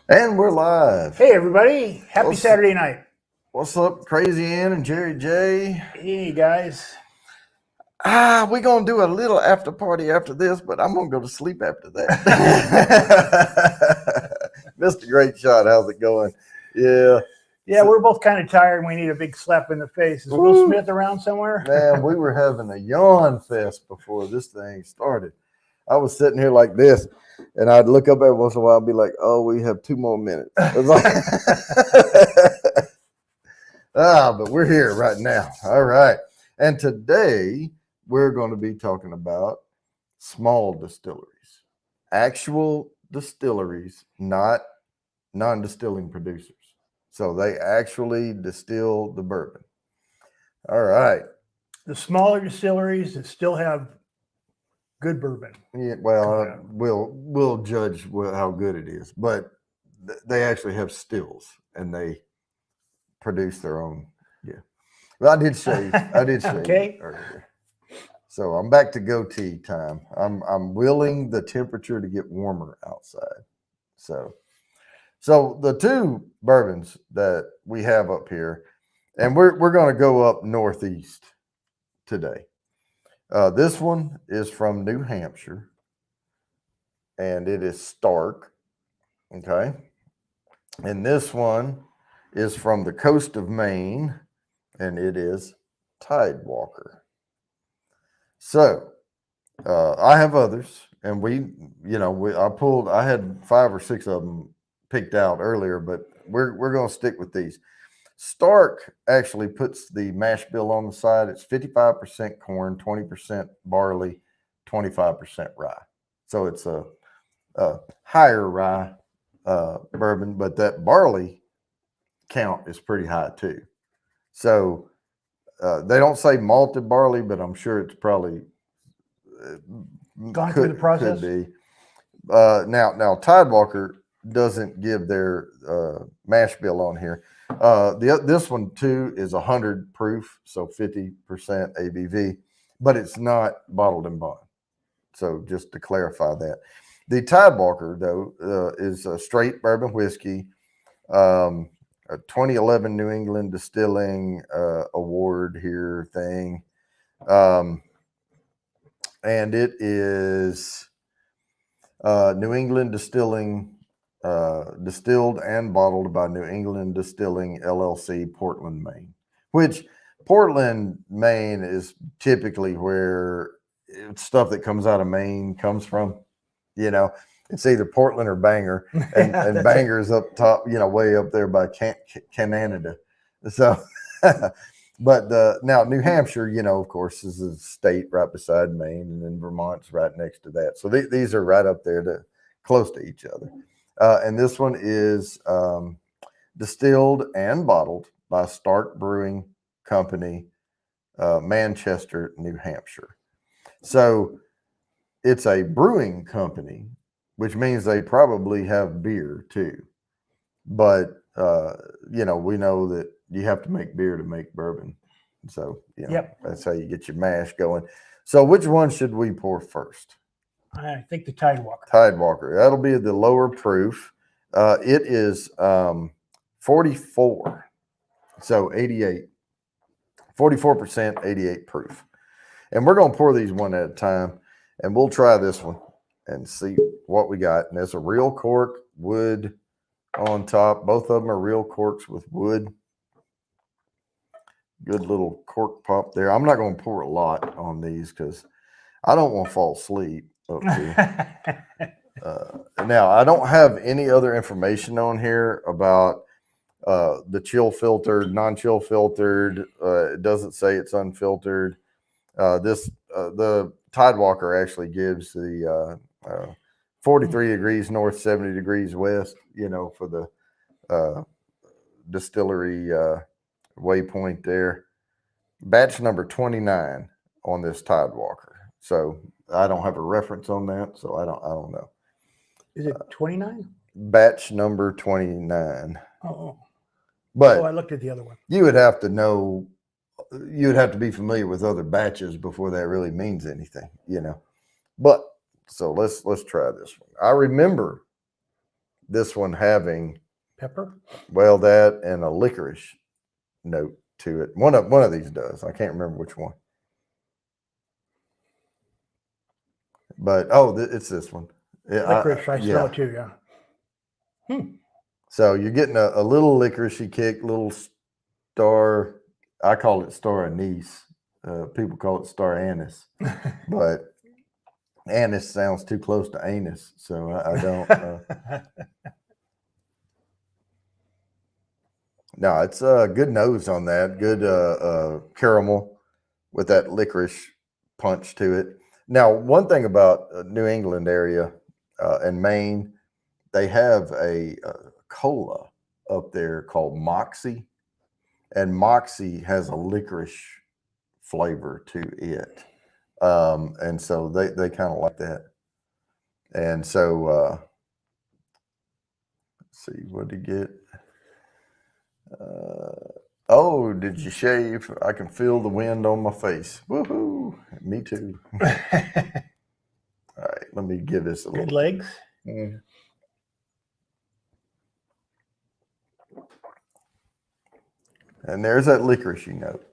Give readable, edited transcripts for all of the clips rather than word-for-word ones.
And we're live. Hey, everybody. Happy What's, Saturday night. what's up, Crazy Ann and Jerry J? Hey, guys. We're going to do a little after party after this, but I'm going to go to sleep after that. Mr. Great Shot, how's it going? Yeah. Yeah, we're both kind of tired and we need a big slap in the face. Is Will Smith around somewhere? Man, we were having a yawn fest before this thing started. I was sitting here like this, and I'd look up every once in a while and be like, oh, we have 2 more minutes. But we're here right now. All right. And today we're going to be talking about small distilleries, actual distilleries, not non-distilling producers. So they actually distill the bourbon. All right. The smaller distilleries that still have good bourbon. Yeah, well, we'll judge how good it is, but they actually have stills and they produce their own. Yeah. Well, I did shave Okay. earlier. So I'm back to goatee time. I'm willing the temperature to get warmer outside. So the two bourbons that we have up here, and we're going to go up northeast today. This one is from New Hampshire, and it is Stark. Okay. And this one is from the coast of Maine, and it is Tidewalker. So I have others, and I had 5 or 6 of them picked out earlier, but we're going to stick with these. Stark actually puts the mash bill on the side. It's 55% corn, 20% barley, 25% rye. So it's a higher rye bourbon, but that barley count is pretty high too. So they don't say malted barley, but I'm sure it's probably Gone through the process. Could be. Now Tidewalker doesn't give their mash bill on here. This one too is 100 proof, so 50% ABV, but it's not bottled in bond. So just to clarify that, the Tidewalker though is a straight bourbon whiskey. A 2011 New England Distilling Award here thing. And it is New England Distilling, distilled and bottled by New England Distilling LLC, Portland, Maine, which Portland, Maine is typically where stuff that comes out of Maine comes from. It's either Portland or Bangor, and Bangor's up top, way up there by Canada. So, but now New Hampshire, of course, is a state right beside Maine, and then Vermont's right next to that. So these are right up there close to each other. And this one is distilled and bottled by Stark Brewing Company, Manchester, New Hampshire. So it's a brewing company, which means they probably have beer too. But, we know that you have to make beer to make bourbon. So, That's how you get your mash going. So which one should we pour first? I think the Tidewalker. Tidewalker. That'll be the lower proof. It is 44. So 88. 44%, 88 proof. And we're going to pour these one at a time. And we'll try this one and see what we got. And it's a real cork, wood on top. Both of them are real corks with wood. Good little cork pop there. I'm not going to pour a lot on these because I don't want to fall asleep up here. Now, I don't have any other information on here about the chill filtered, non-chill filtered. It doesn't say it's unfiltered. The Tidewalker actually gives the 43 degrees north, 70 degrees west, for the distillery waypoint there. Batch number 29 on this Tidewalker. So I don't have a reference on that, so I don't know. Is it 29? Batch number 29. Oh. But I looked at the other one. You would have to know. You would have to be familiar with other batches before that really means anything, But so let's try this one. I remember this one having, Pepper. well, that and a licorice note to it. One of these does. I can't remember which one. But it's this one. Licorice. I smell it too. Yeah. So you're getting a little licoricey kick, little star. I call it star anise. People call it star anise, but anise sounds too close to anus, so I don't. No, it's a good nose on that. Good caramel with that licorice punch to it. Now, one thing about New England area and Maine, they have a cola up there called Moxie, and Moxie has a licorice flavor to it, and so they kind of like that. And so, let's see, what did you get? Oh, did you shave? I can feel the wind on my face. Woohoo! Me too. All right, let me give this a Good little. legs. Mm. And there's that licorice note.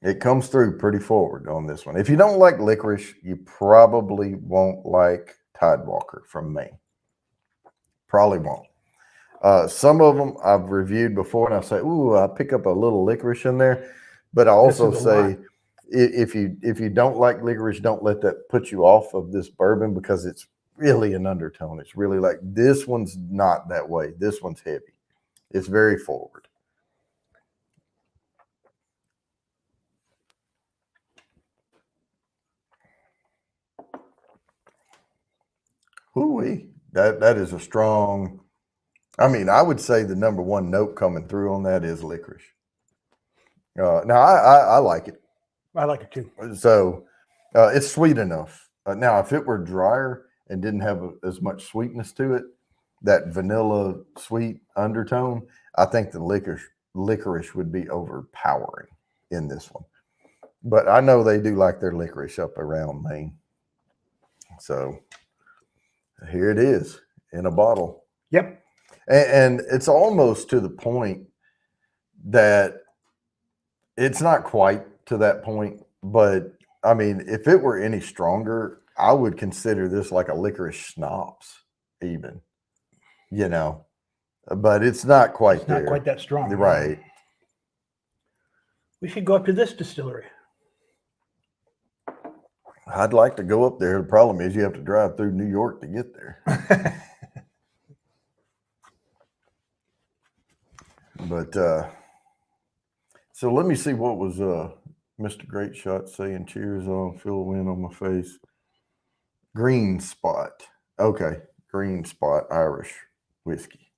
It comes through pretty forward on this one. If you don't like licorice, you probably won't like Tidewalker from Maine. Probably won't. Some of them I've reviewed before, and I say, "Ooh, I pick up a little licorice in there," but I also say, if you don't like licorice, don't let that put you off of this bourbon, because it's really an undertone. It's really like, this one's not that way. This one's heavy. It's very forward. Hoo-wee. That is a strong. I mean, I would say the number one note coming through on that is licorice. Now, I like it. I like it too. So it's sweet enough. Now, if it were drier and didn't have as much sweetness to it, that vanilla sweet undertone, I think the licorice would be overpowering in this one. But I know they do like their licorice up around Maine. So here it is in a bottle. Yep. And it's almost to the point that it's not quite to that point, but I mean, if it were any stronger, I would consider this like a licorice schnapps, even, but it's not quite It's not there. quite that strong. Right. We should go up to this distillery. I'd like to go up there. The problem is you have to drive through New York to get there. But so let me see what was Mr. Great Shot saying. Cheers on, feel the wind on my face. Green Spot. Okay, Green Spot Irish whiskey.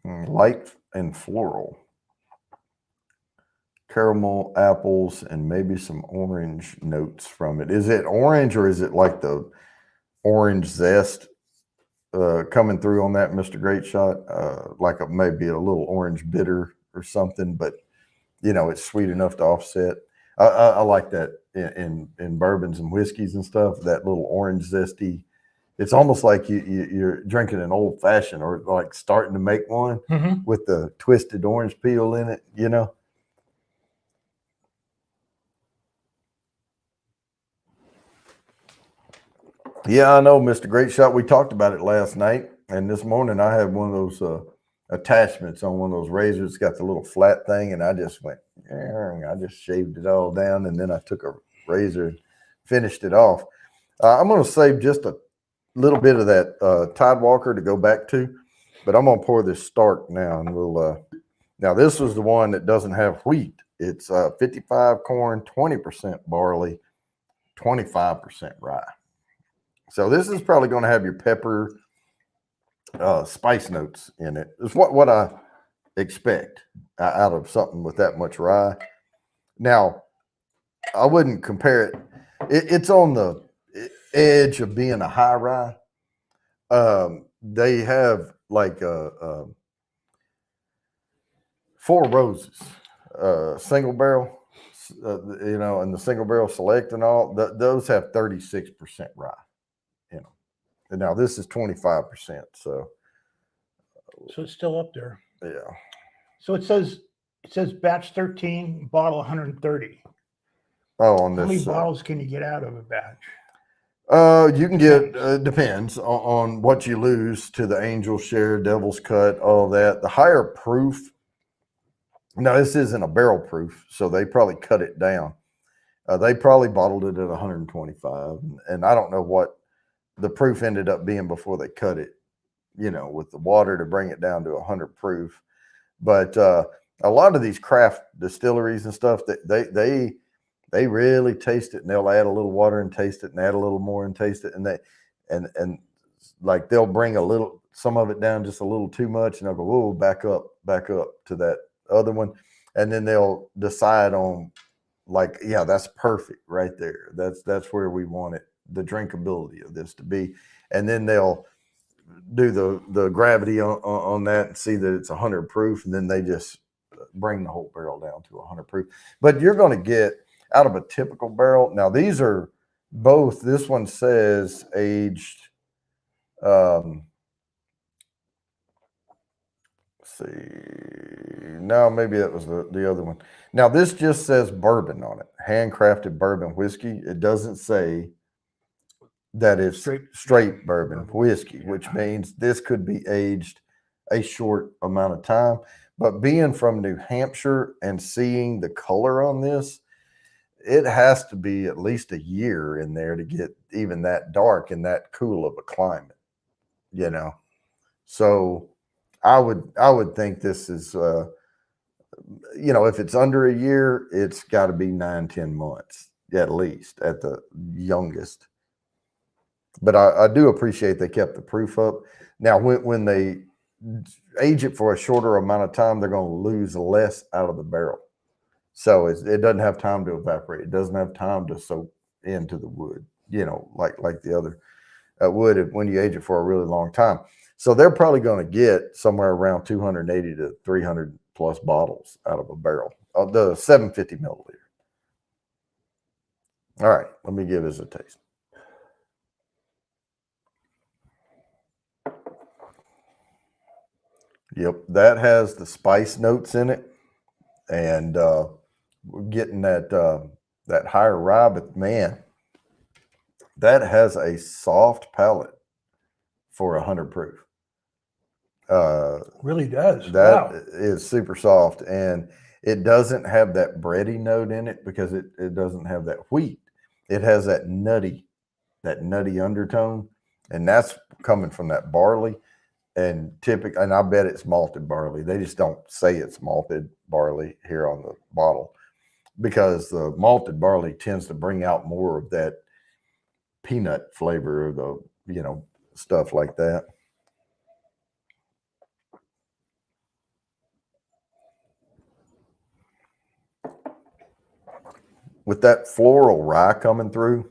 Light and floral. Caramel, apples, and maybe some orange notes from it. Is it orange, or is it like the orange zest coming through on that, Mr. Great Shot? Like maybe a little orange bitter or something, but it's sweet enough to offset. I like that in bourbons and whiskeys and stuff, that little orange zesty. It's almost like you're drinking an old fashioned, or like starting to make one with the twisted orange peel in it, Yeah, I know, Mr. Great Shot. We talked about it last night, and this morning I had one of those attachments on one of those razors. It's got the little flat thing, and I just went, I just shaved it all down, and then I took a razor and finished it off. I'm going to save just a little bit of that Tidewalker to go back to, but I'm going to pour this Stark now, and we'll. Now, this was the one that doesn't have wheat. It's 55 corn, 20% barley, 25% rye. So this is probably going to have your pepper, spice notes in it. It's what I expect out of something with that much rye. Now, I wouldn't compare it. It's on the edge of being a high rye. They have like Four Roses, single barrel, and the single barrel select and all. Those have 36% rye. And now this is 25%. So So it's still up there. yeah. So it says batch 13, bottle 130. Oh, on How many this. bottles can you get out of a batch? You can get depends on what you lose to the angel share, devil's cut, all that. The higher proof. Now this isn't a barrel proof, so they probably cut it down. They probably bottled it at 125, and I don't know what the proof ended up being before they cut it. You know, with the water to bring it down to 100 proof. But a lot of these craft distilleries and stuff, they really taste it, and they'll add a little water and taste it, and add a little more and taste it, and like they'll bring some of it down just a little too much, and they'll go, whoa, back up to that other one, and then they'll decide on like, yeah, that's perfect right there. That's where we want it, the drinkability of this to be, and then they'll do the gravity on that and see that it's 100 proof, and then they just bring the whole barrel down to 100 proof. But you're going to get out of a typical barrel. Now these are both. This one says aged. Let's see. No, maybe that was the other one. Now this just says bourbon on it, handcrafted bourbon whiskey. It doesn't say that it's straight bourbon whiskey, which means this could be aged a short amount of time. But being from New Hampshire and seeing the color on this, it has to be at least a year in there to get even that dark and that cool of a climate, you know. So I would think this is, you know, if it's under a year, it's got to be 9-10 months at least at the youngest. But I do appreciate they kept the proof up. Now, when they age it for a shorter amount of time, they're going to lose less out of the barrel. So it doesn't have time to evaporate. It doesn't have time to soak into the wood, you know, like the other wood when you age it for a really long time. So they're probably going to get somewhere around 280 to 300 plus bottles out of a barrel of the 750 milliliter. All right, let me give this a taste. Yep, that has the spice notes in it, and we're getting that higher rye, but man, that has a soft palate for 100 proof. Really does. That is super soft, and it doesn't have that bready note in it because it doesn't have that wheat. It has that nutty undertone, and that's coming from that barley. And I bet it's malted barley. They just don't say it's malted barley here on the bottle because the malted barley tends to bring out more of that peanut flavor, stuff like that. With that floral rye coming through,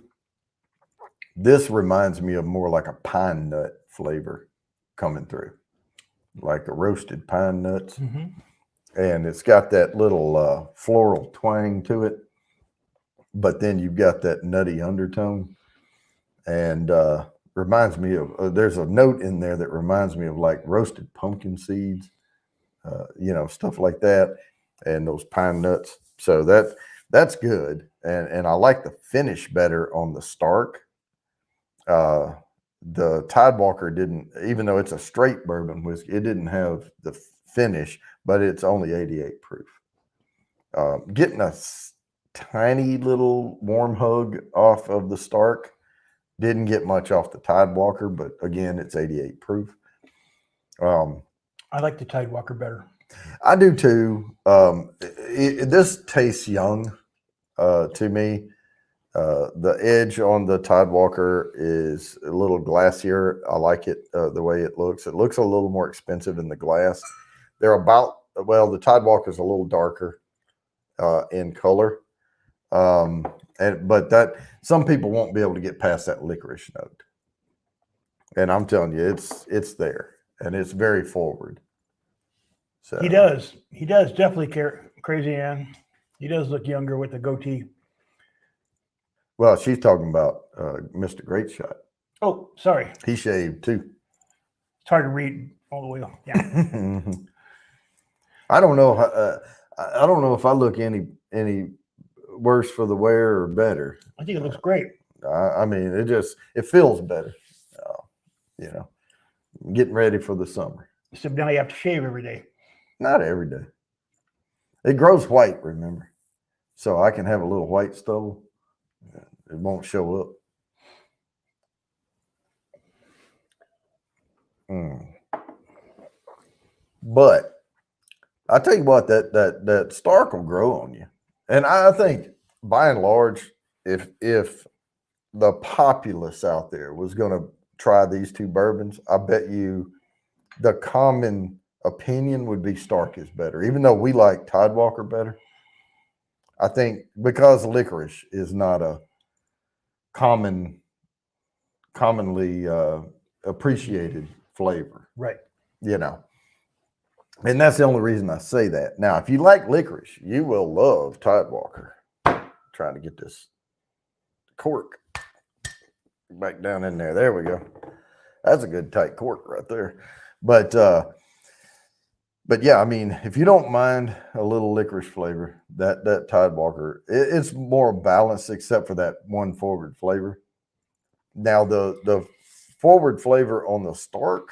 this reminds me of more like a pine nut flavor coming through, like a roasted pine nuts. Mm-hmm. And it's got that little floral twang to it, but then you've got that nutty undertone, and reminds me of there's a note in there that reminds me of like roasted pumpkin seeds, stuff like that, and those pine nuts. So that's good, and I like the finish better on the Stark. The Tidewalker didn't, even though it's a straight bourbon whiskey, it didn't have the finish, but it's only 88 proof. Getting a tiny little warm hug off of the Stark, didn't get much off the Tidewalker, but again, it's 88 proof. I like the Tidewalker better. I do too. This tastes young to me. The edge on the Tidewalker is a little glassier. I like it the way it looks. It looks a little more expensive in the glass. The Tidewalker is a little darker in color, but that some people won't be able to get past that licorice note. And I'm telling you, it's there, and it's very forward. So he does definitely Crazy Ann. He does look younger with the goatee. Well, she's talking about Mr. Great Shot. Oh, sorry. He shaved too. It's hard to read all the way on. Yeah. I don't know. I don't know if I look any worse for the wear or better. I think it looks great. I mean, it feels better. You know, getting ready for the summer. So now you have to shave every day. Not every day. It grows white, remember, so I can have a little white stubble. It won't show up. But I tell you what, that Stark will grow on you, and I think by and large, if the populace out there was going to try these two bourbons, I bet you the common opinion would be Stark is better, even though we like Tidewalker better. I think because licorice is not a commonly appreciated flavor, Right. you know. And that's the only reason I say that. Now, if you like licorice, you will love Tidewalker. Trying to get this cork back down in there. There we go. That's a good tight cork right there. But yeah, I mean, if you don't mind a little licorice flavor, that Tidewalker, it's more balanced except for that one forward flavor. Now the forward flavor on the Stark,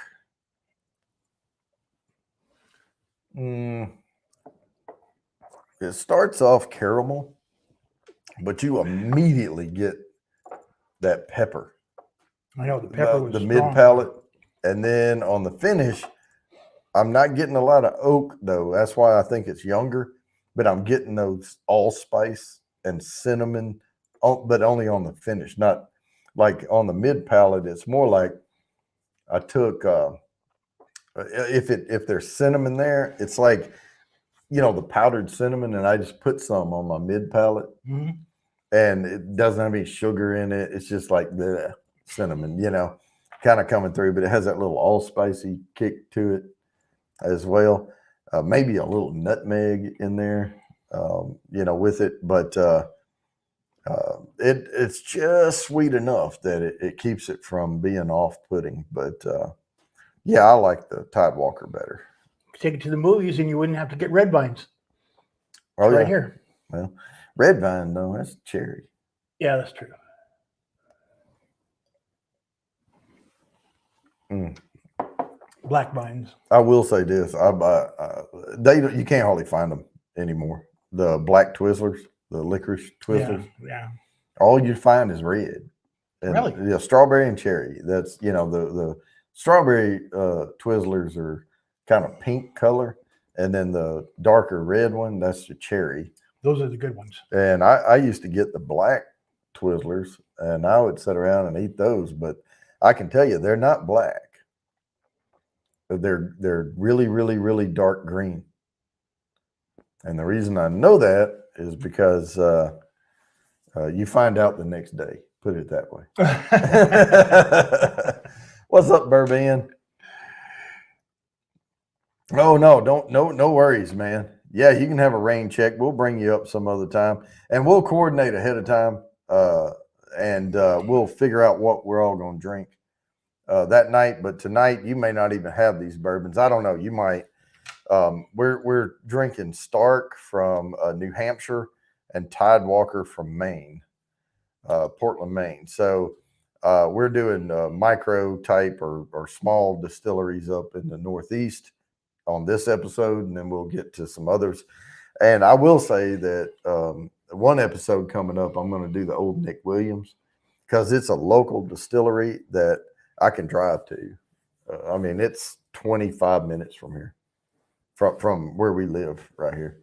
it starts off caramel, but you immediately get that pepper. I know the pepper was the strong. mid palate, and then on the finish, I'm not getting a lot of oak though. That's why I think it's younger, but I'm getting those allspice and cinnamon, but only on the finish, not like on the mid palate. It's more like I took if there's cinnamon there, it's like, you know, the powdered cinnamon, and I just put some on my mid palate, and it doesn't have any sugar in it. It's just like the cinnamon, you know, kind of coming through, but it has that little allspicey kick to it as well. Maybe a little nutmeg in there, you know, with it, but it's just sweet enough that it keeps it from being off-putting. But yeah, I like the Tidewalker better. Take it to the movies and you wouldn't have to get red vines. Oh, right yeah. here. Well, red vine, no, that's cherry. Yeah, that's true. Black vines. I will say this: you can't hardly find them anymore. The black Twizzlers, the licorice Twizzlers. Yeah. All you find is red. And, Really? Yeah, strawberry and cherry. That's, you know, the strawberry Twizzlers are kind of pink color, and then the darker red one, that's the cherry. Those are the good ones. And I used to get the black Twizzlers, and I would sit around and eat those, but I can tell you they're not black. They're really, really, really dark green. And the reason I know that is because you find out the next day. Put it that way. What's up, Bourbon? Oh, no, no worries, man. Yeah, you can have a rain check. We'll bring you up some other time, and we'll coordinate ahead of time, and we'll figure out what we're all going to drink that night. But tonight, you may not even have these bourbons. I don't know. You might. We're drinking Stark from New Hampshire and Tidewalker from Maine, Portland, Maine. So we're doing micro type or small distilleries up in the Northeast on this episode, and then we'll get to some others. And I will say that one episode coming up, I'm going to do the Old Nick Williams, because it's a local distillery that I can drive to. I mean, it's 25 minutes from here, from where we live right here.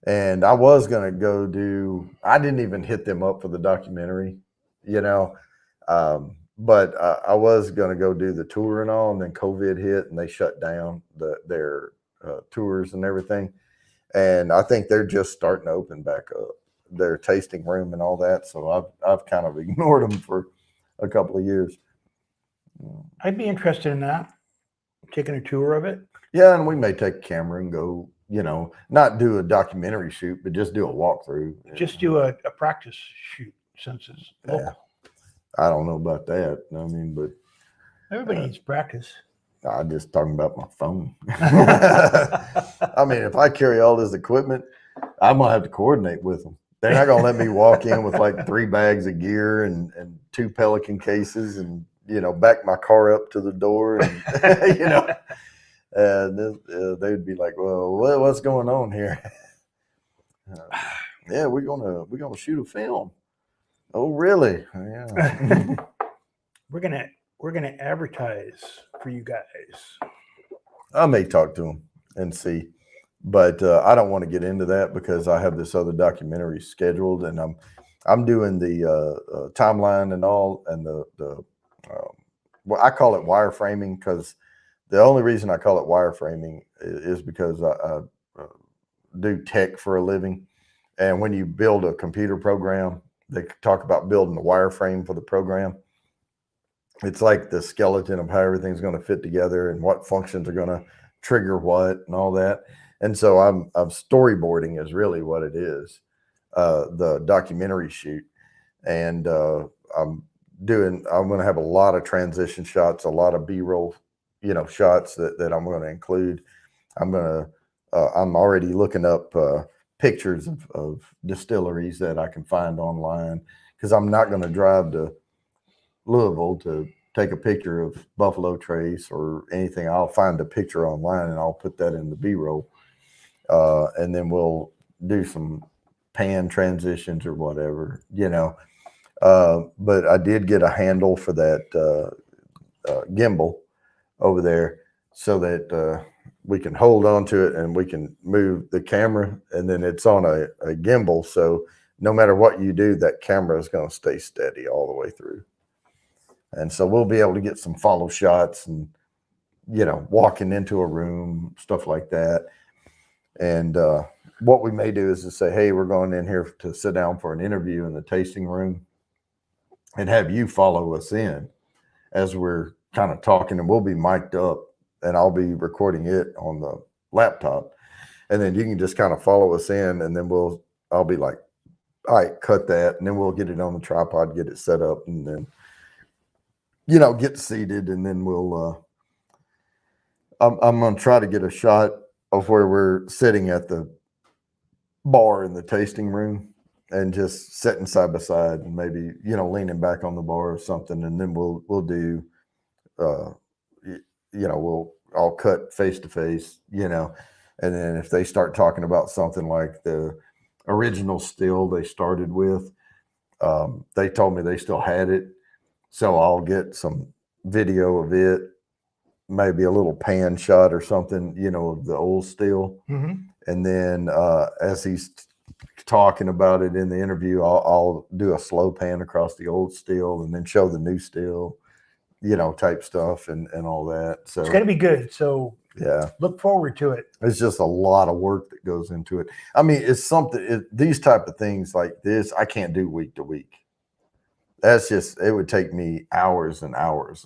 And I was going to go I didn't even hit them up for the documentary, you know, but I was going to go do the tour and all, and then COVID hit and they shut down their tours and everything. And I think they're just starting to open back up their tasting room and all that. So I've kind of ignored them for a couple of years. I'd be interested in that, taking a tour of it. Yeah, and we may take a camera and go, you know, not do a documentary shoot, but just do a walkthrough. Just do a practice shoot since it's local. I don't know about that. I mean, but Everybody needs practice. I'm just talking about my phone. I mean, if I carry all this equipment, I'm gonna have to coordinate with them. They're not gonna let me walk in with like 3 bags of gear and 2 Pelican cases and back my car up to the door and and they would be like, "Well, what's going on here?" Yeah, we're gonna shoot a film. Oh, really? Yeah. We're gonna advertise for you guys. I may talk to them and see, but I don't want to get into that because I have this other documentary scheduled, and I'm doing the timeline and all, and the well, I call it wireframing because the only reason I call it wireframing is because I do tech for a living, and when you build a computer program, they talk about building the wireframe for the program. It's like the skeleton of how everything's going to fit together and what functions are going to trigger what and all that. And so I'm storyboarding is really what it is, the documentary shoot. And I'm going to have a lot of transition shots, a lot of B-roll, shots that I'm going to include. I'm already looking up pictures of distilleries that I can find online because I'm not going to drive to Louisville to take a picture of Buffalo Trace or anything. I'll find a picture online and I'll put that in the B-roll. And then we'll do some pan transitions or whatever, but I did get a handle for that gimbal over there so that we can hold on to it and we can move the camera, and then it's on a gimbal. So no matter what you do, that camera is going to stay steady all the way through. And so we'll be able to get some follow shots and, walking into a room, stuff like that. And what we may do is to say, hey, we're going in here to sit down for an interview in the tasting room and have you follow us in as we're kind of talking, and we'll be mic'd up and I'll be recording it on the laptop. And then you can just kind of follow us in, and then I'll be like, all right, cut that. And then we'll get it on the tripod, get it set up, and then get seated, and then we'll I'm going to try to get a shot of where we're sitting at the bar in the tasting room and just sitting side by side and maybe, leaning back on the bar or something. And then we'll do, I'll cut face to face, and then if they start talking about something like the original still they started with, they told me they still had it. So I'll get some video of it, maybe a little pan shot or something, of the old still. Mm-hmm. And then as he's talking about it in the interview, I'll do a slow pan across the old still and then show the new still, type stuff and all that. So it's going to be good. So yeah, look forward to it. It's just a lot of work that goes into it. I mean, it's something, these type of things like this, I can't do week to week. That's just, it would take me hours and hours,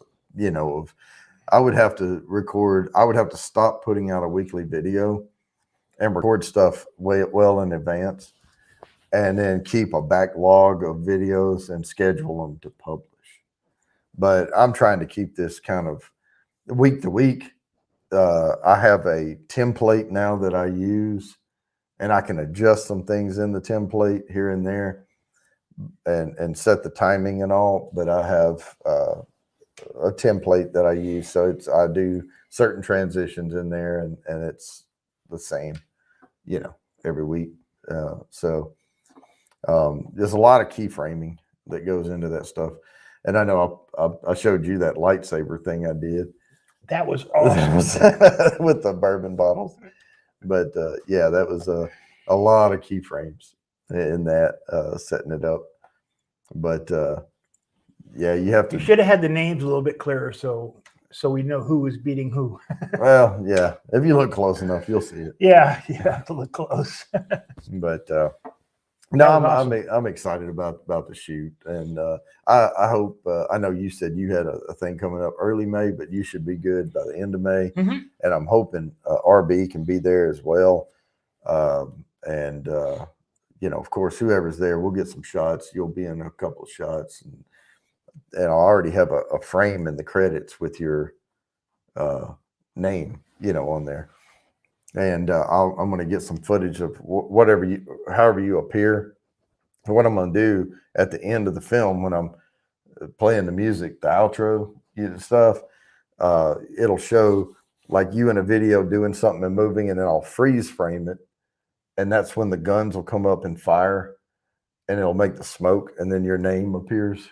I would have to record, I would have to stop putting out a weekly video and record stuff well in advance, and then keep a backlog of videos and schedule them to publish. But I'm trying to keep this kind of week to week. I have a template now that I use, and I can adjust some things in the template here and there and set the timing and all. But I have a template that I use. So I do certain transitions in there and it's the same, every week. So there's a lot of keyframing that goes into that stuff. And I know I showed you that lightsaber thing I did. That was awesome. With the bourbon bottles. But yeah, that was a lot of keyframes in that, setting it up. But yeah, you should have had the names a little bit clearer so we know who was beating who. Well, yeah, if you look close enough, you'll see it. Yeah, you have to look close. But no, awesome. I'm excited about the shoot, and I hope. I know you said you had a thing coming up early May, but you should be good by the end of May, mm-hmm. and I'm hoping RB can be there as well, and of course, whoever's there, we'll get some shots. You'll be in a couple of shots, and and I already have a frame in the credits with your name, on there. And I'm going to get some footage of however you appear. And what I'm going to do at the end of the film, when I'm playing the music, the outro stuff, it'll show like you in a video doing something and moving, and then I'll freeze frame it. And that's when the guns will come up and fire, and it'll make the smoke, and then your name appears.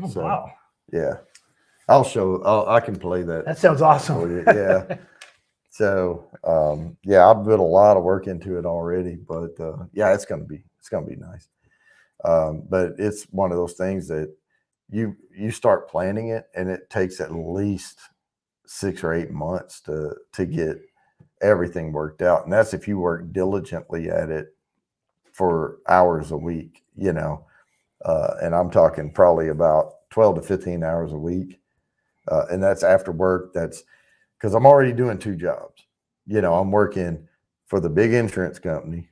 Oh, so, wow. Yeah. I can play that. That sounds awesome. Yeah. So, I've put a lot of work into it already, but it's going to be nice. But it's one of those things that you start planning it, and it takes at least 6 or 8 months to get everything worked out. And that's if you work diligently at it for hours a week, and I'm talking probably about 12 to 15 hours a week. And that's after work. That's because I'm already doing 2 jobs. I'm working for the big insurance company.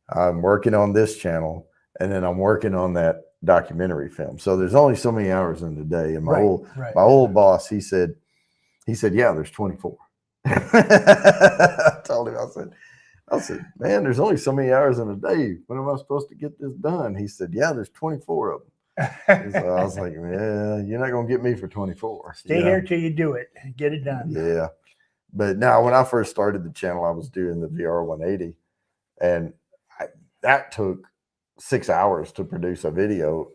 I'm working on this channel, and then I'm working on that documentary film. So there's only so many hours in the day. And my old boss, he said, yeah, there's 24. I told him, I said, man, there's only so many hours in a day. When am I supposed to get this done? He said, yeah, there's 24 of them. So I was like, yeah, you're not going to get me for 24. Stay here till you do it. Get it done. Yeah. But now when I first started the channel, I was doing the VR 180, and that took 6 hours to produce a video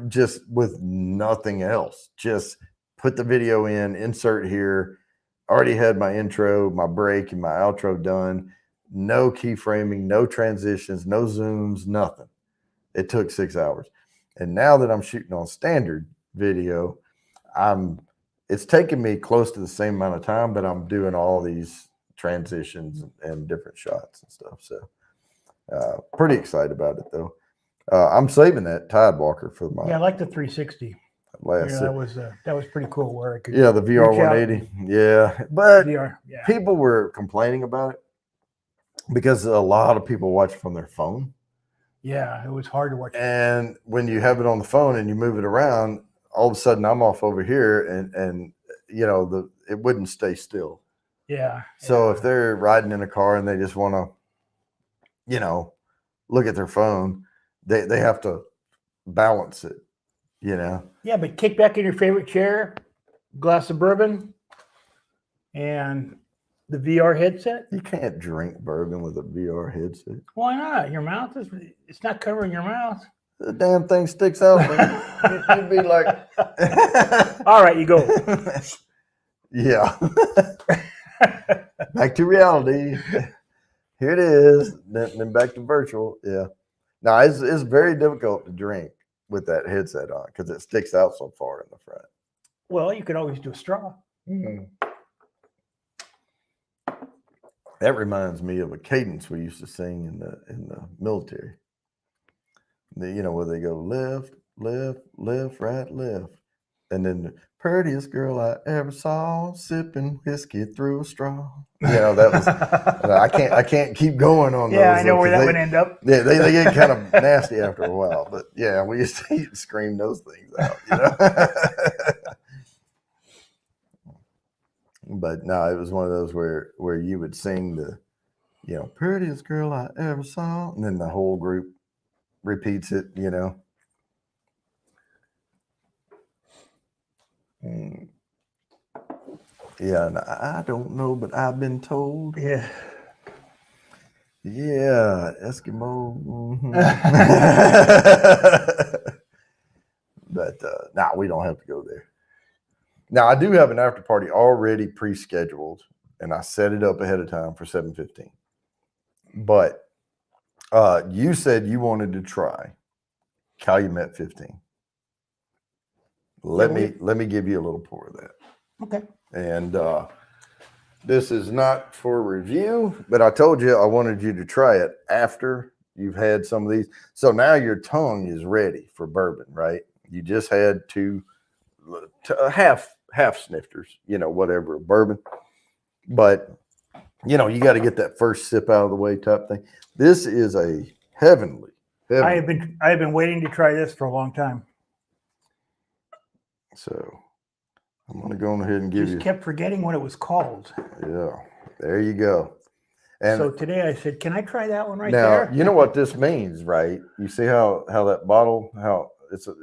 just with nothing else. Just put the video in, insert here. Already had my intro, my break, and my outro done. No keyframing, no transitions, no zooms, nothing. It took 6 hours. And now that I'm shooting on standard video, it's taken me close to the same amount of time, but I'm doing all these transitions and different shots and stuff. So pretty excited about it, though. I'm saving that Tidewalker for my. Yeah, I like the 360. That was pretty cool. Where it could the VR 180. Yeah, but VR, people were complaining about it because a lot of people watch from their phone. Yeah, it was hard to watch. And when you have it on the phone and you move it around, all of a sudden I'm off over here, and it wouldn't stay still. Yeah. So if they're riding in a car and they just want to, look at their phone, they have to balance it, Yeah, but kick back in your favorite chair, glass of bourbon, and the VR headset. You can't drink bourbon with a VR headset. Why not? Your mouth it's not covering your mouth. The damn thing sticks out. You'd be like, all right, you go. Yeah. Back to reality. Here it is. Then back to virtual. Yeah. Now it's very difficult to drink with that headset on because it sticks out so far in the front. Well, you could always do a straw. Mm-hmm. That reminds me of a cadence we used to sing in the military. Where they go left, left, left, right, left. And then the prettiest girl I ever saw sipping whiskey through a straw. That was I can't keep going on those. Yeah, I know where that would end up. Yeah, they get kind of nasty after a while. But yeah, we used to scream those things out, But no, it was one of those where you would sing the, prettiest girl I ever saw, and then the whole group repeats it, Yeah, and I don't know, but I've been told. Yeah. Yeah, Eskimo. Mm-hmm. But we don't have to go there. Now, I do have an after party already pre-scheduled, and I set it up ahead of time for 7:15. But you said you wanted to try Calumet 15. Let me give you a little pour of that. Okay. And this is not for review, but I told you I wanted you to try it after you've had some of these. So now your tongue is ready for bourbon, right? You just had two half snifters, whatever, bourbon. But, you got to get that first sip out of the way type thing. This is a heavenly. I have been waiting to try this for a long time. So I'm going to go ahead and give Just you. kept forgetting what it was called. Yeah, there you go. And so today I said, can I try that one right now, there? you know what this means, right? You see how that bottle, how it's a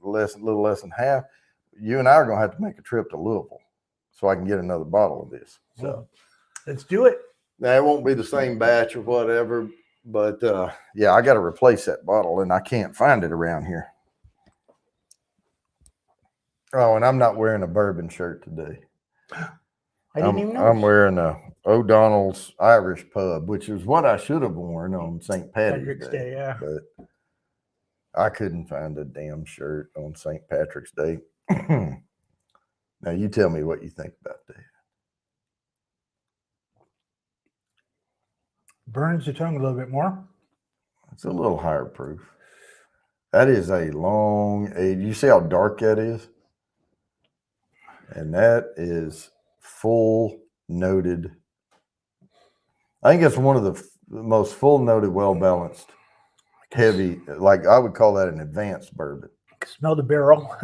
little less than half. You and I are going to have to make a trip to Louisville so I can get another bottle of this. So Well, let's do it. now it won't be the same batch or whatever, but yeah, I got to replace that bottle and I can't find it around here. Oh, and I'm not wearing a bourbon shirt today. I didn't even know. I'm wearing a O'Donnell's Irish Pub, which is what I should have worn on St. Patrick's Day. Yeah. But I couldn't find a damn shirt on St. Patrick's Day. Now you tell me what you think about that. Burns the tongue a little bit more. It's a little higher proof. That is a long age. You see how dark that is? And that is full noted. I think it's one of the most full noted, well balanced, heavy. Like I would call that an advanced bourbon. Smell the barrel.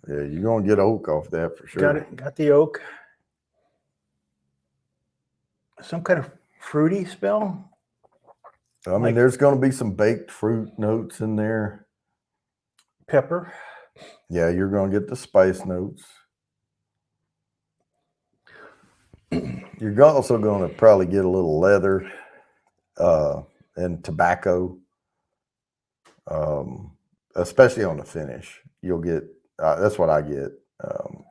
Yeah, you're gonna get oak off that for sure. Got the oak. Some kind of fruity smell. I mean, there's going to be some baked fruit notes in there. Pepper. Yeah, you're going to get the spice notes. You're also going to probably get a little leather and tobacco, especially on the finish. You'll get, that's what I get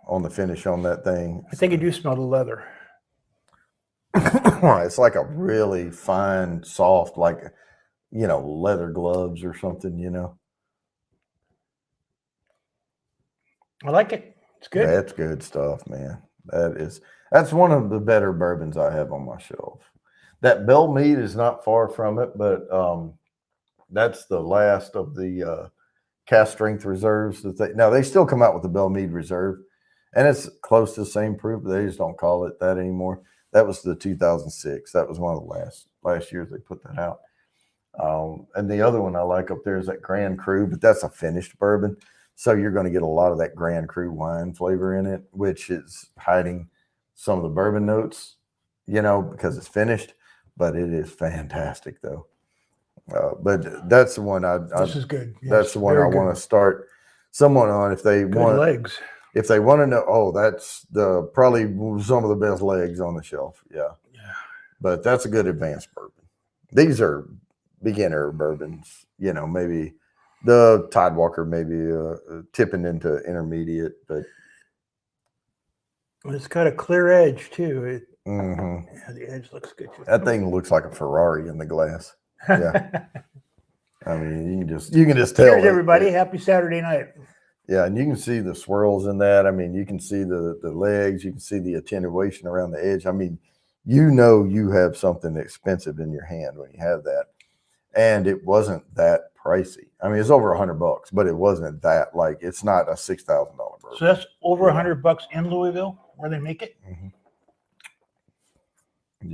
on the finish on that thing. I think I do smell the leather. It's like a really fine, soft, like, leather gloves or something, I like it. It's good. That's good stuff, man. That's one of the better bourbons I have on my shelf. That Bell Mead is not far from it, but that's the last of the cast strength reserves that they still come out with the Bell Mead Reserve, and it's close to the same proof, but they just don't call it that anymore. That was the 2006. That was one of the last years they put that out. And the other one I like up there is that Grand Cru, but that's a finished bourbon. So you're going to get a lot of that Grand Cru wine flavor in it, which is hiding some of the bourbon notes, because it's finished, but it is fantastic though. But that's the one this is good. Yes, that's the one I want to start someone on if they want legs. If they want to know, that's probably some of the best legs on the shelf. Yeah. But that's a good advanced bourbon. These are beginner bourbons, maybe the Tidewalker maybe tipping into intermediate, but it's got a clear edge too. mm-hmm. Yeah, the edge looks good too. That thing looks like a Ferrari in the glass. Yeah. I mean, you can just tell. Cheers, everybody. Happy Saturday night. Yeah, and you can see the swirls in that. I mean, you can see the legs. You can see the attenuation around the edge. I mean, you have something expensive in your hand when you have that. And it wasn't that pricey. I mean, it's over $100, but it wasn't that, it's not a $6,000 bourbon. So that's over $100 in Louisville where they make it? Mm-hmm.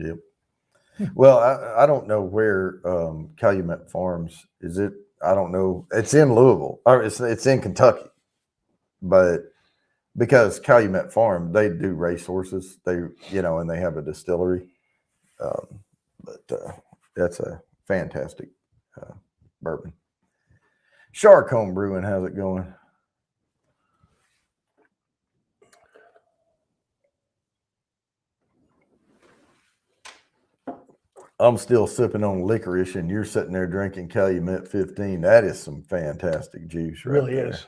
Yep. Well, I don't know where Calumet Farms is. I don't know. It's in Louisville, or it's in Kentucky. But because Calumet Farm, they do racehorses, and they have a distillery. But that's a fantastic bourbon. Sharcombe Brewing, how's it going? I'm still sipping on licorice, and you're sitting there drinking Calumet 15. That is some fantastic juice, right? Really there. is.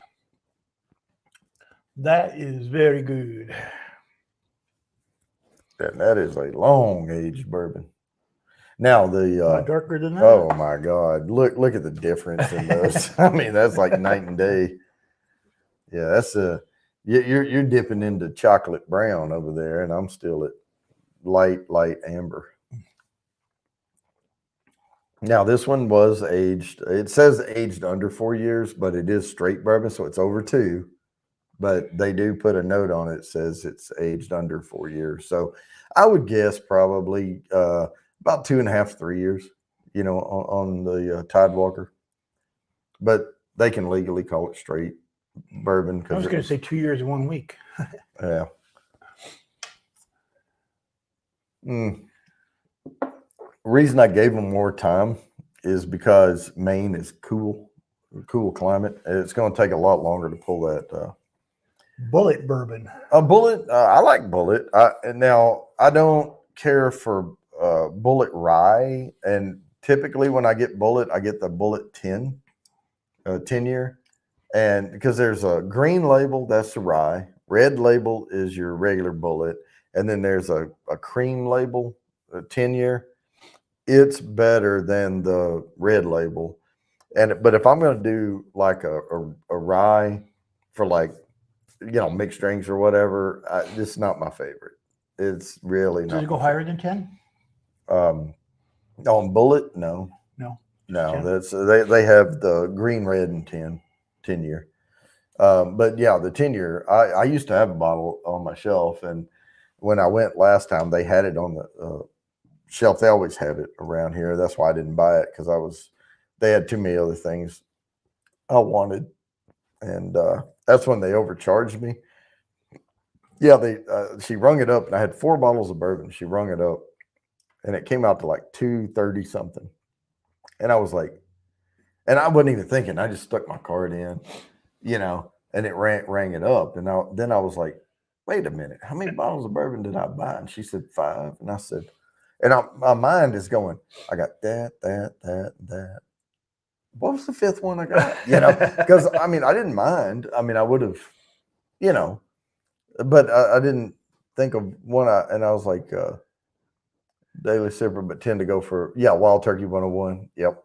That is very good. And that is a long aged bourbon. You're darker than that. Oh my God! Look at the difference in those. I mean, that's like night and day. Yeah, that's you're dipping into chocolate brown over there, and I'm still at light amber. Now this one was aged. It says aged under 4 years, but it is straight bourbon, so it's over 2. But they do put a note on it that says it's aged under 4 years. So I would guess probably about 2.5, 3 years, on the Tidewalker. But they can legally call it straight. bourbon. I was going to say 2 years and 1 week. Yeah. Reason I gave them more time is because Maine is cool climate. It's going to take a lot longer to pull that. Bullet bourbon. A Bullet. I like Bullet. Now I don't care for Bullet rye, and typically when I get Bullet, I get the Bullet 10 year, and because there's a green label, that's the rye. Red label is your regular Bullet, and then there's a cream label, a 10 year. It's better than the red label, but if I'm going to do like a rye for like mixed drinks or whatever, it's not my favorite. It's really not. Does it go higher than 10? On Bullet, no. 10? That's they have the green, red, and 10 year. But yeah, the 10 year. I used to have a bottle on my shelf, and when I went last time, they had it on the shelf. They always have it around here. That's why I didn't buy it, because they had too many other things I wanted, and that's when they overcharged me. Yeah, she rung it up, and I had 4 bottles of bourbon. She rung it up, and it came out to like $230 something. And I was like, and I wasn't even thinking. I just stuck my card in, and it rang it up. And then I was like, wait a minute, how many bottles of bourbon did I buy? And she said 5. And I said, and my mind is going, I got that. What was the 5th one I got? Because I didn't mind. I would have, but I didn't think of one. And I was like, daily sipper, but tend to go for Wild Turkey 101. Yep.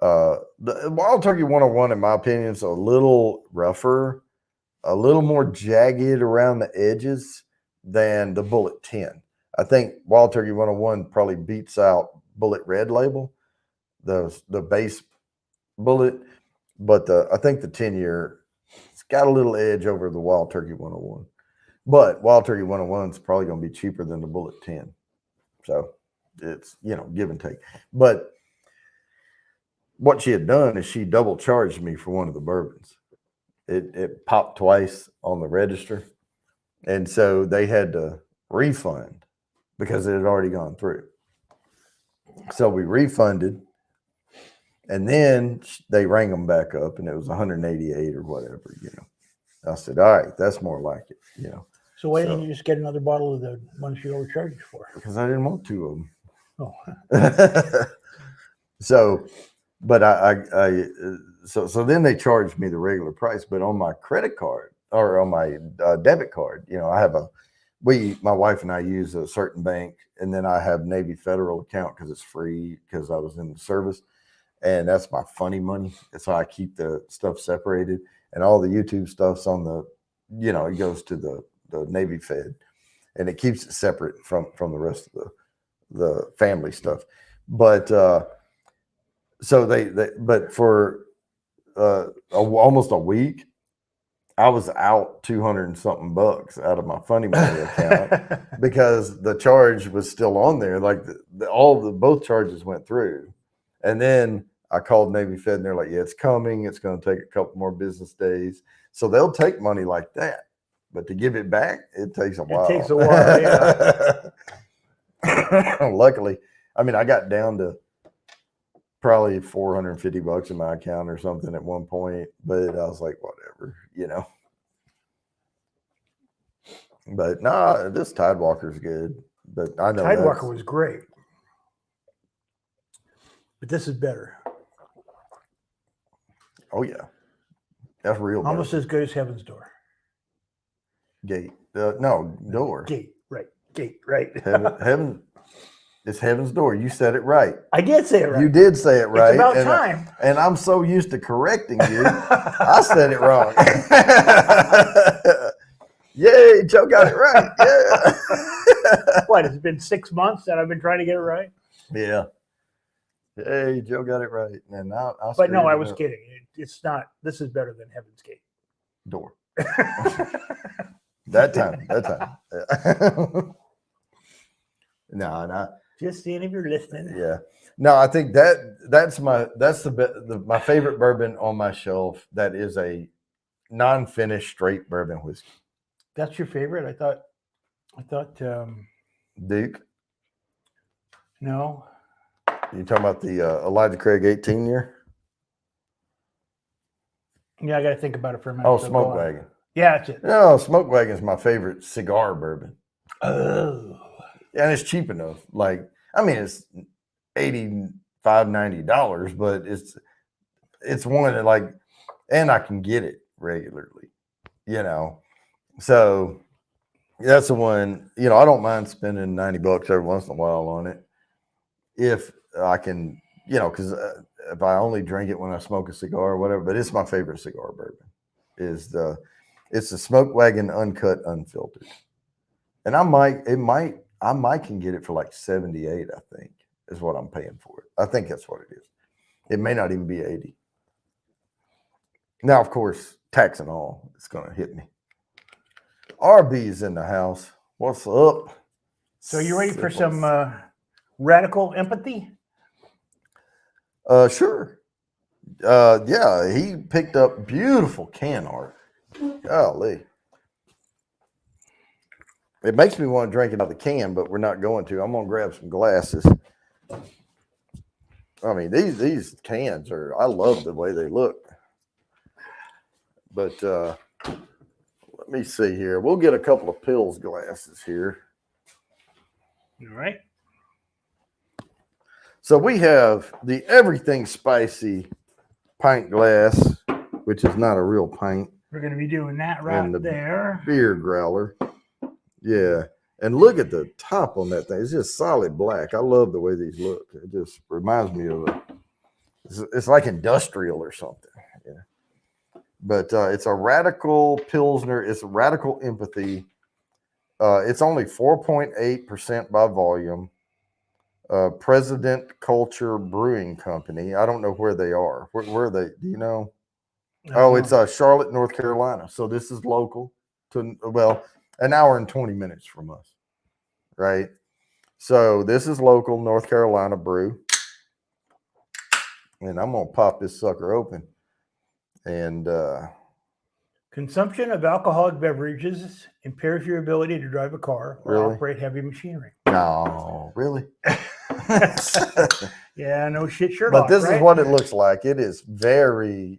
The Wild Turkey 101, in my opinion, is a little rougher, a little more jagged around the edges than the Bullet 10. I think Wild Turkey 101 probably beats out Bullet Red Label, the base Bullet, but I think the 10 year, it's got a little edge over the Wild Turkey 101. But Wild Turkey 101 is probably going to be cheaper than the Bullet 10. So it's, give and take. But what she had done is she double charged me for one of the bourbons. It popped twice on the register. And so they had to refund because it had already gone through. So we refunded, and then they rang them back up, and it was 188 or whatever, I said, all right, that's more like it, So why didn't you just get another bottle of the ones you overcharged you for? Because I didn't want 2 of them. Oh. So, but so then they charged me the regular price, but on my credit card or on my debit card, I have my wife and I use a certain bank, and then I have Navy Federal account because it's free because I was in the service, and that's my funny money. That's how I keep the stuff separated, and all the YouTube stuff's on the, it goes to the Navy Fed, and it keeps it separate from the rest of the family stuff. But so but for almost a week, I was out 200 and something bucks out of my funny money account because the charge was still on there. Like both charges went through, and then I called Navy Fed, and they're like, "Yeah, it's coming. It's going to take a couple more business days." So they'll take money like that, but to give it back, it takes a while. It takes a while, yeah. Luckily, I got down to probably $450 in my account or something at one point, but I was like, whatever, But this Tidewalker's good. But I know Tidewalker was great, but this is better. Oh yeah, that's real. Almost as good as Heaven's Door. Gate. No, door. Gate, right. Heaven. It's Heaven's Door. You said it right. I did say it right. You did say it right. It's about time. And I'm so used to correcting you. I said it wrong. Yay, Joe got it right. Yeah. What, it's been 6 months that I've been trying to get it right? Yeah. Hey, Joe got it right. And but no, I was kidding. It's not. This is better than Heaven's Gate. Door. That time. Yeah. No. Just seeing if you're listening. Yeah. No, I think that's my favorite bourbon on my shelf. That is a non-finished straight bourbon whiskey. That's your favorite? I thought. Duke, No. you talking about the Elijah Craig 18 year? Yeah, I got to think about it for a minute. Oh, so go Smoke on. Wagon. Yeah, that's it. No, Smoke Wagon is my favorite cigar bourbon. Oh. And it's cheap enough. Like, I mean, it's $85-$90, but it's one that like, and I can get it regularly, you know. So that's the one, you know, I don't mind spending $90 every once in a while on it. If I can, you know, because if I only drink it when I smoke a cigar or whatever, but it's my favorite cigar bourbon. It's the Smoke Wagon Uncut Unfiltered. And I might can get it for like 78, I think, is what I'm paying for it. I think that's what it is. It may not even be 80. Now, of course, tax and all, it's going to hit me. RB's in the house. What's up? So you ready for some radical empathy? Sure. Yeah, he picked up beautiful can art. Golly. It makes me want to drink it out of the can, but we're not going to. I'm going to grab some glasses. I mean, these cans I love the way they look. But let me see here. We'll get a couple of Pills glasses here. All right. So we have the Everything Spicy pint glass, which is not a real pint. We're going to be doing that right there. Beer growler. Yeah. And look at the top on that thing. It's just solid black. I love the way these look. It just reminds me of it's like industrial or something. Yeah. But it's a Radical Pilsner. It's a Radical Empathy. It's only 4.8% by volume. President Culture Brewing Company. I don't know where they are. Where are they? Do you know? Oh, it's Charlotte, North Carolina. So this is local to, well, an hour and 20 minutes from us, right? So this is local North Carolina brew. And I'm going to pop this sucker open. And consumption of alcoholic beverages impairs your ability to drive a car or operate heavy machinery. No, really? Yeah, no shit, Sherlock. But this is what it looks like. It is very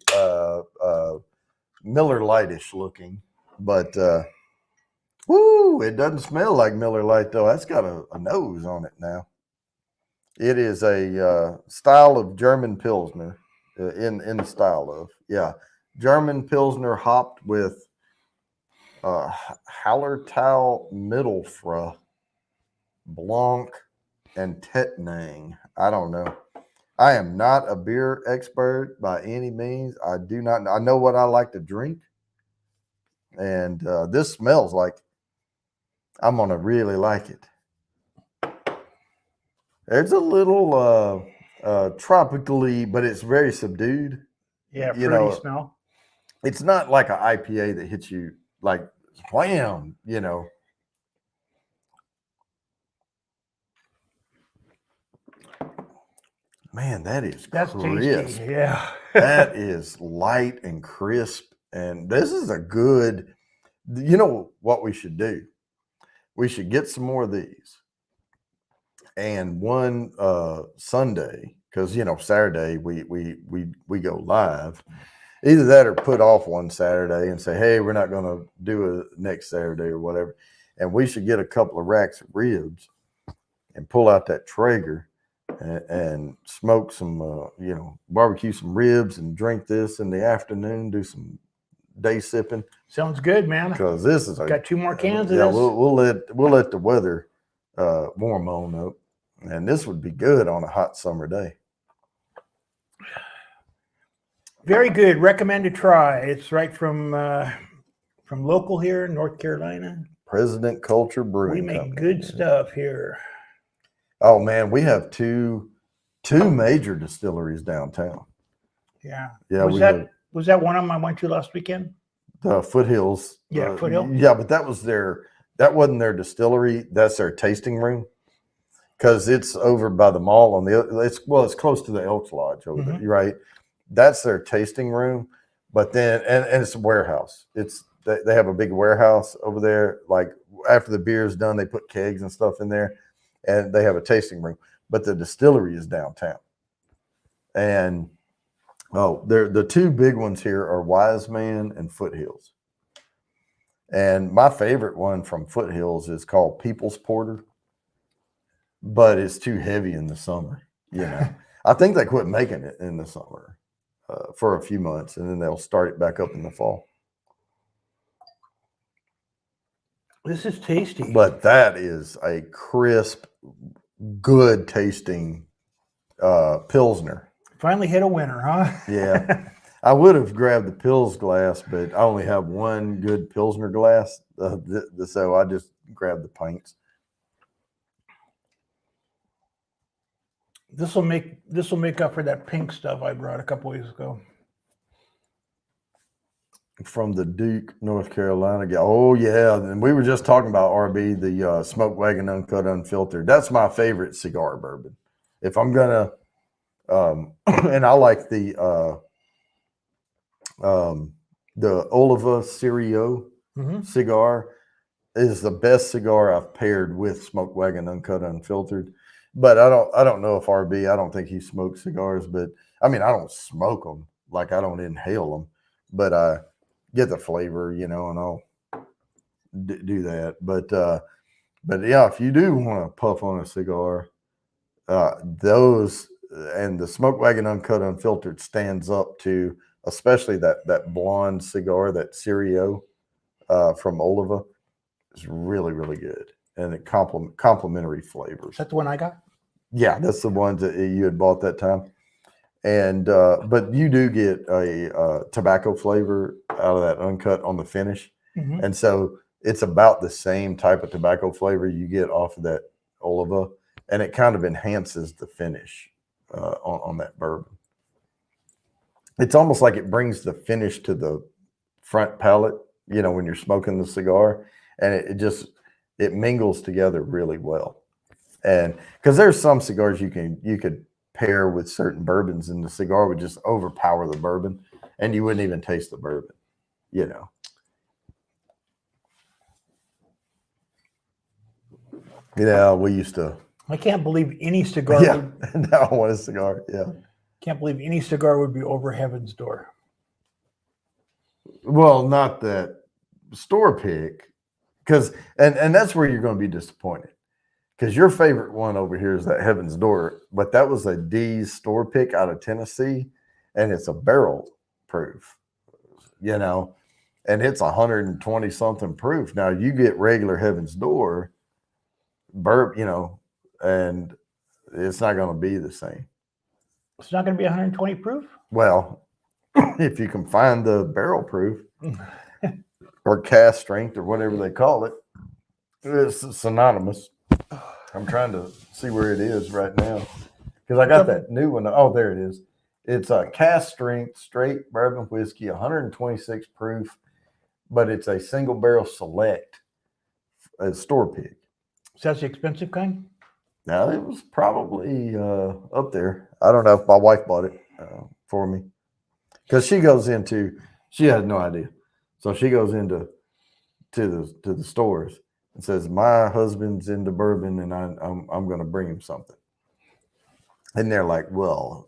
Miller Lite-ish looking, but it doesn't smell like Miller Lite though. That's got a nose on it now. It is a style of German Pilsner in the style of, German Pilsner hopped with Hallertau Mittelfrüh, Blanc, and Tettnang. I don't know. I am not a beer expert by any means. I do not. I know what I like to drink, and this smells like I'm gonna really like it. There's a little tropically, but it's very subdued. Yeah, fruity smell. It's not like an IPA that hits you like wham, you know. Man, that's crisp. Tasty. Yeah. That is light and crisp. And this is a good, you know what we should do? We should get some more of these. And one Sunday, because you know, Saturday we go live. Either that or put off one Saturday and say, hey, we're not going to do it next Saturday or whatever. And we should get a couple of racks of ribs and pull out that Traeger and smoke some, barbecue some ribs and drink this in the afternoon, do some day sipping. Sounds good, man. Because this is got 2 more cans of this. Yeah, we'll let the weather warm on up. And this would be good on a hot summer day. Very good. Recommend to try. It's right from local here in North Carolina. President Culture Brewing We make Company. good stuff here. Oh man, we have two major distilleries downtown. Yeah. Yeah. Was that one of them I went to last weekend? The Foothills. Yeah, Foothill. Yeah, but that wasn't their distillery. That's their tasting room. Because it's over by the mall it's close to the Elks Lodge over there, right? That's their tasting room, But then, and it's a warehouse. They have a big warehouse over there. Like after the beer is done, they put kegs and stuff in there, and they have a tasting room. But the distillery is downtown. And the two big ones here are Wise Man and Foothills. And my favorite one from Foothills is called People's Porter, but it's too heavy in the summer. You know, I think they quit making it in the summer for a few months, and then they'll start it back up in the fall. This is tasty. But that is a crisp, good tasting Pilsner. Finally hit a winner, huh? Yeah. I would have grabbed the Pils glass, but I only have one good Pilsner glass. So I just grabbed the pints. This will make up for that pink stuff I brought a couple weeks ago. From the Duke, North Carolina. Oh, yeah. And we were just talking about RB, the Smoke Wagon Uncut Unfiltered. That's my favorite cigar bourbon. If I'm going to, and I like the Oliva Serio cigar is the best cigar I've paired with Smoke Wagon Uncut Unfiltered. But I don't know if RB, I don't think he smokes cigars, but I mean, I don't smoke them. Like I don't inhale them, but I get the flavor, you know, and I'll do that. But yeah, if you do want to puff on a cigar, those and the Smoke Wagon Uncut Unfiltered stands up to, especially that blonde cigar, that Serio from Oliva, is really, really good. And it complementary flavors. Is that the one I got? Yeah, that's the ones that you had bought that time. And but you do get a tobacco flavor out of that uncut on the finish. And so it's about the same type of tobacco flavor you get off of that Oliva, and it kind of enhances the finish on that bourbon. It's almost like it brings the finish to the front palate, you know, when you're smoking the cigar, and it mingles together really well. And because there's some cigars you could pair with certain bourbons, and the cigar would just overpower the bourbon, and you wouldn't even taste the bourbon, you know. Yeah, we used to. I can't believe any cigar. Yeah, now I want a cigar. Yeah. Can't believe any cigar would be over Heaven's Door. Well, not that store pick, because and that's where you're going to be disappointed. Because your favorite one over here is that Heaven's Door, but that was a D's store pick out of Tennessee, and it's a barrel proof, you know, and it's 120 something proof. Now you get regular Heaven's Door, you know, and it's not going to be the same. It's not going to be 120 proof? Well, if you can find the barrel proof or cast strength or whatever they call it, it's synonymous. I'm trying to see where it is right now because I got that new one. Oh, there it is. It's a cast strength straight bourbon whiskey, 126 proof, but it's a single barrel select store pick. So that's the expensive kind? Now, it was probably up there. I don't know if my wife bought it for me because she has no idea. So she goes to the stores and says, my husband's into bourbon and I'm going to bring him something. And they're like, well,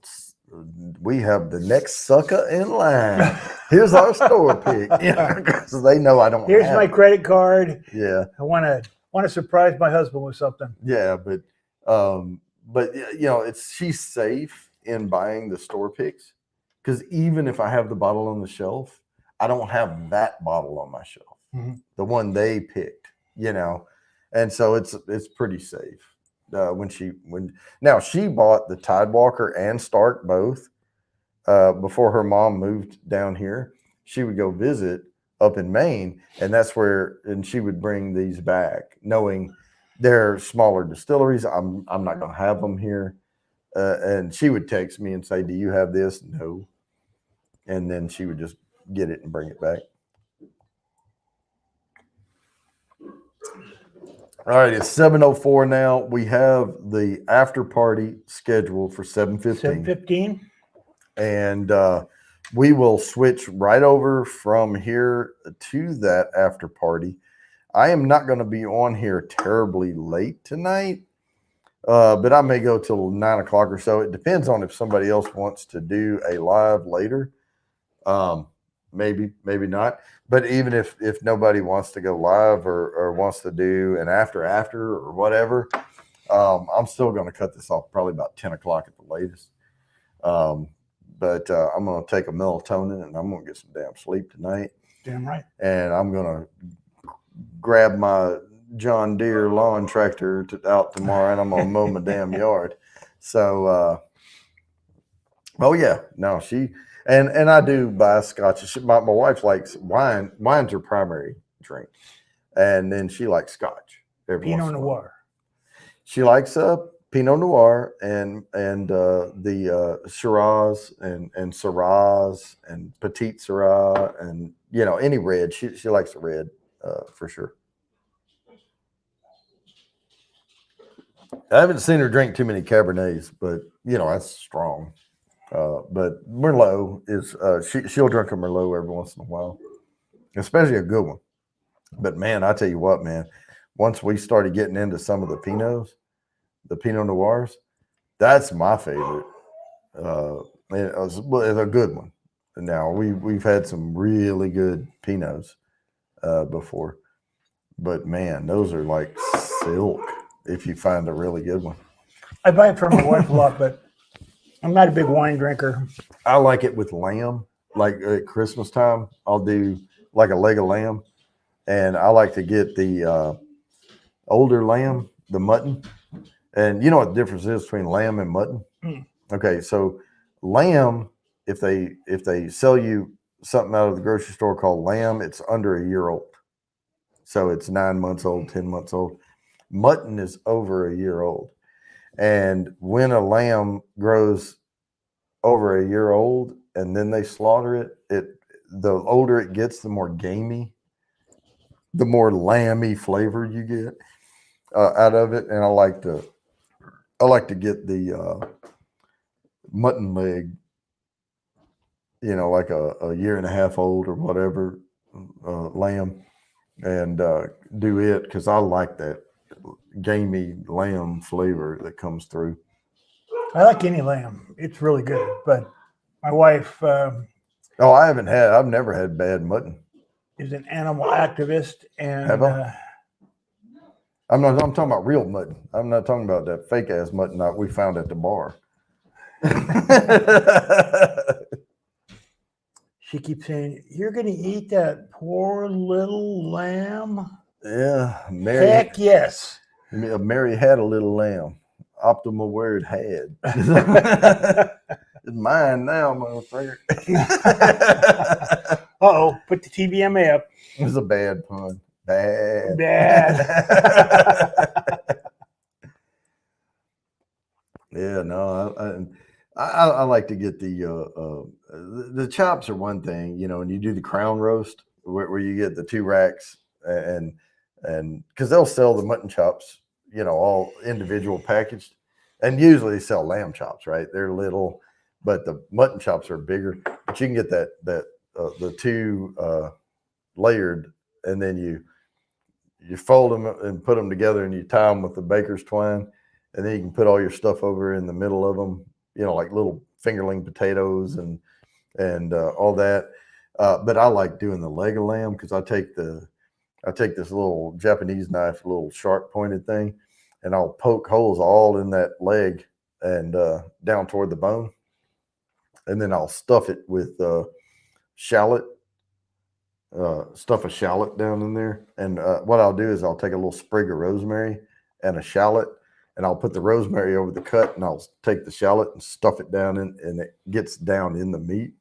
we have the next sucker in line. Here's our store pick. So they know I don't Here's my credit card. Yeah. I want to surprise my husband with something. Yeah, but you know, she's safe in buying the store picks because even if I have the bottle on the shelf, I don't have that bottle on my shelf. The one they picked, you know, and so it's pretty safe. Now she bought the Tidewalker and Stark both before her mom moved down here. She would go visit up in Maine, and and she would bring these back, knowing they're smaller distilleries. I'm not going to have them here, and she would text me and say, "Do you have this?" No, and then she would just get it and bring it back. All right, it's 7:04 now. We have the after party scheduled for 7:15. 7:15. And we will switch right over from here to that after party. I am not going to be on here terribly late tonight, but I may go till 9 o'clock or so. It depends on if somebody else wants to do a live later. Maybe not. But even if nobody wants to go live or wants to do an after or whatever, I'm still going to cut this off probably about 10 o'clock at the latest. But I'm going to take a melatonin and I'm going to get some damn sleep tonight. Damn right. And I'm going to grab my John Deere lawn tractor out tomorrow and I'm going to mow my damn yard. So, oh yeah, no, and I do buy scotch. My wife likes wine. Wine's her primary drink. And then she likes scotch. Pinot Noir. She likes Pinot Noir and the Shiraz and Syrah and Petite Syrah and any red. She likes the red for sure. I haven't seen her drink too many Cabernets, but that's strong. But Merlot is she'll drink a Merlot every once in a while, especially a good one. But man, I tell you what, man, once we started getting into some of the Pinots, the Pinot Noirs, that's my favorite. It's a good one. Now we've had some really good Pinots before, but man, those are like silk if you find a really good one. I buy it from my wife a lot, but I'm not a big wine drinker. I like it with lamb. Like at Christmas time, I'll do like a leg of lamb, and I like to get the older lamb, the mutton. And you know what the difference is between lamb and mutton? Okay, so lamb, if they sell you something out of the grocery store called lamb, it's under a year old. So it's 9 months old, 10 months old. Mutton is over a year old. And when a lamb grows over a year old and then they slaughter it, the older it gets, the more gamey, the more lamby flavor you get out of it. And I like to get the mutton leg, like a year and a half old or whatever lamb, and do it because I like that gamey lamb flavor that comes through. I like any lamb. It's really good. But my wife I've never had bad mutton. Is an animal activist, and I'm talking about real mutton. I'm not talking about that fake ass mutton that we found at the bar. She keeps saying, "You're going to eat that poor little lamb?" Yeah, Mary. Heck yes. Mary had a little lamb. Optimal word had. It's mine now, motherfucker. Uh-oh, put the TVMA up. It was a bad pun. Bad. Yeah, no, I like to get the chops are one thing, and you do the crown roast where you get the 2 racks and because they'll sell the mutton chops, all individual packaged, and usually they sell lamb chops, right? They're little, but the mutton chops are bigger. But you can get the 2 layered, and then you fold them and put them together, and you tie them with the baker's twine, and then you can put all your stuff over in the middle of them, like little fingerling potatoes and all that. But I like doing the leg of lamb because I take this little Japanese knife, a little sharp pointed thing, and I'll poke holes all in that leg and down toward the bone. And then I'll stuff it with shallot, stuff a shallot down in there. And what I'll do is I'll take a little sprig of rosemary and a shallot, and I'll put the rosemary over the cut, and I'll take the shallot and stuff it down in, and it gets down in the meat.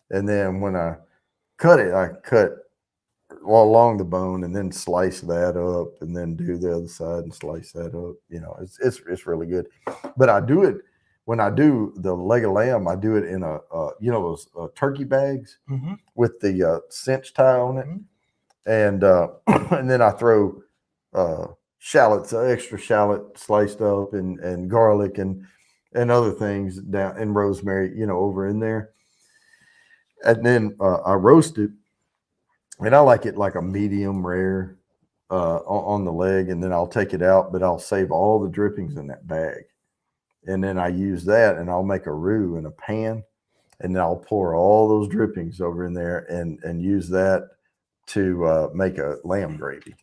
And then when I cut it, I cut along the bone and then slice that up and then do the other side and slice that up. It's really good. But I do it when I do the leg of lamb, I do it in those turkey bags with the cinch tie on it. And and then I throw shallots, extra shallot sliced up and garlic and other things down, and rosemary, over in there. And then I roast it, and I like it like a medium rare on the leg, and then I'll take it out, but I'll save all the drippings in that bag. And then I use that, and I'll make a roux in a pan, and then I'll pour all those drippings over in there and use that to make a lamb gravy.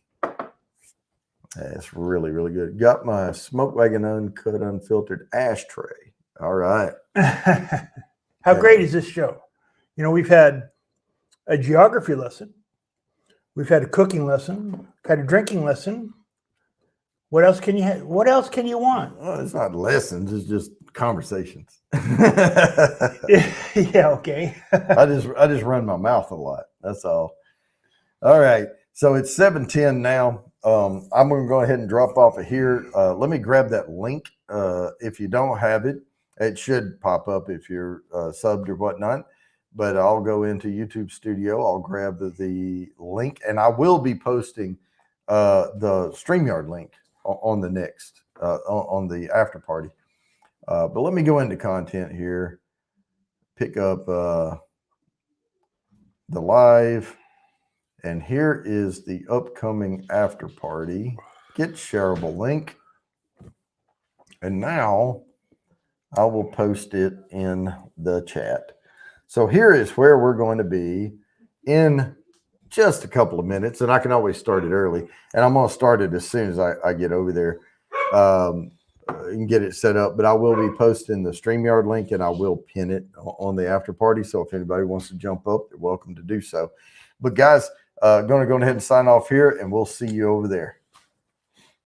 It's really, really good. Got my Smoke Wagon Uncut Unfiltered ashtray. All right. How great is this show? You know, we've had a geography lesson. We've had a cooking lesson, had a drinking lesson. What else can you have? What else can you want? Well, it's not lessons, it's just conversations. Yeah, okay. I just run my mouth a lot. That's all. All right. So it's 7:10 now. I'm going to go ahead and drop off of here. Let me grab that link. If you don't have it, it should pop up if you're subbed or whatnot. But I'll go into YouTube Studio. I'll grab the link, and I will be posting the StreamYard link on the next, on the after party. But let me go into content here, pick up the live, and here is the upcoming after party. Get shareable link. And now I will post it in the chat. So here is where we're going to be in just a couple of minutes, and I can always start it early. And I'm going to start it as soon as I get over there and get it set up. But I will be posting the StreamYard link, and I will pin it on the after party. So if anybody wants to jump up, they're welcome to do so. But guys, going to go ahead and sign off here, and we'll see you over there.